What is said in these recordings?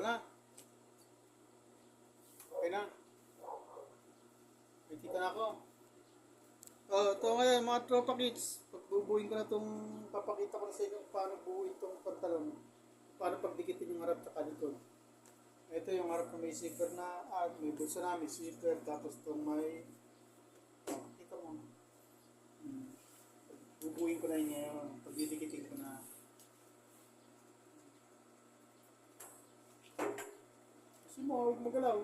na. Okay na. May kita na ako. Ito ngayon mga tropa kids. Pagbubuhin ko na itong, papakita ko na sa inyo kung paano buuin itong pantalon. Paano pagdikitin yung harap at likod. Ito yung harap na may zipper na, may bulsa na, may zipper, tapos itong may, kita mo. Bubuhin ko na yun ngayon. Pagdidikitin ko na. Kasi mo, huwag magalaw.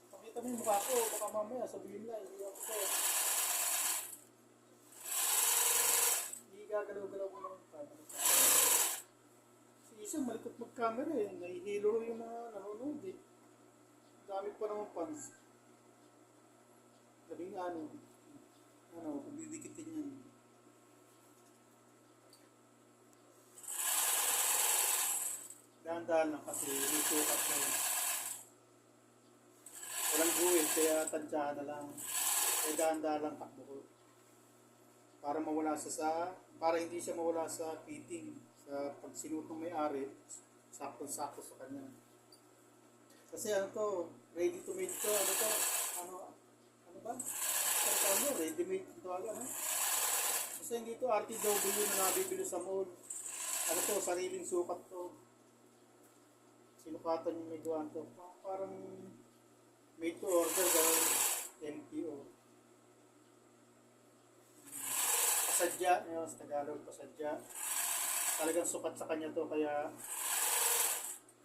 Pakita mo yung mukha ko, baka mamaya sabihin na, hindi ako ko. Hindi gagalaw-galaw ko lang pa. Si isang malikot mag-camera eh, nahihilo yung mga nanonood eh. Dami pa naman fans. Labing pagdidikitin yan. Dahan-dahan lang kasi may sukat na yun. Walang buwit, kaya tansyahan na lang. Kaya dahan-dahan lang takbo ko. Para hindi siya mawala sa fitting. Sa pag sinutong may-ari, sakto-sakto sa kanya. Kasi ano to, ready to made to, ano ba? Ready made to agad, no? Kasi hindi to RTW na nabibili sa mall. Ano to, sariling sukat to. Sinukatan yung may gawan to. Parang made to order dahil MTO. Pasadya, yun, sa Tagalog, pasadya. Talagang sukat sa kanya to, kaya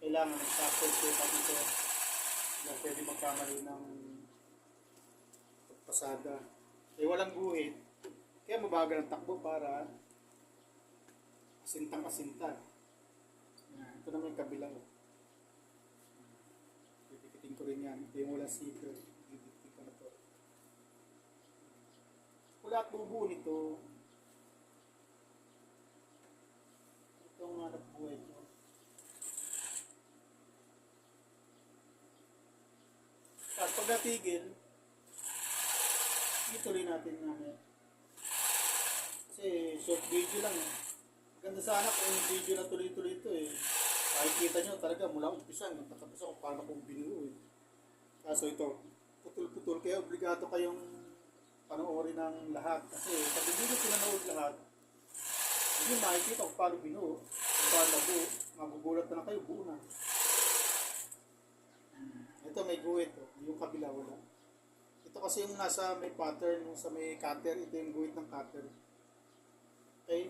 kailangan nagsakto yung sukat nito. Hindi pwede magkamali ng pagpasada. Eh walang guhit, kaya mabagal ang takbo para asintang-asinta. Ito naman yung kabilang. Didikitin ko rin yan. Ito yung wala zipper. Didikitin ko na to. Wala at bubuo nito. Itong hanap buhay ko. At pag natigil, ituloy natin namin. Kasi short video lang eh. Maganda sana kung video na tuloy-tuloy ito eh. Makikita nyo talaga mula umpisa hanggang patapos kung paano kong binuo eh. Kaso ito, putol-putol, kaya obligado kayong panoorin ng lahat. Kasi pag hindi nyo pinanood lahat, hindi makikita kung paano binuo, kung paano buo, magugulat na lang kayo, buo na. Ito may guhit, yung kabila wala. Ito kasi yung nasa may pattern, yung sa may cutter, ito yung guhit ng cutter. Okay?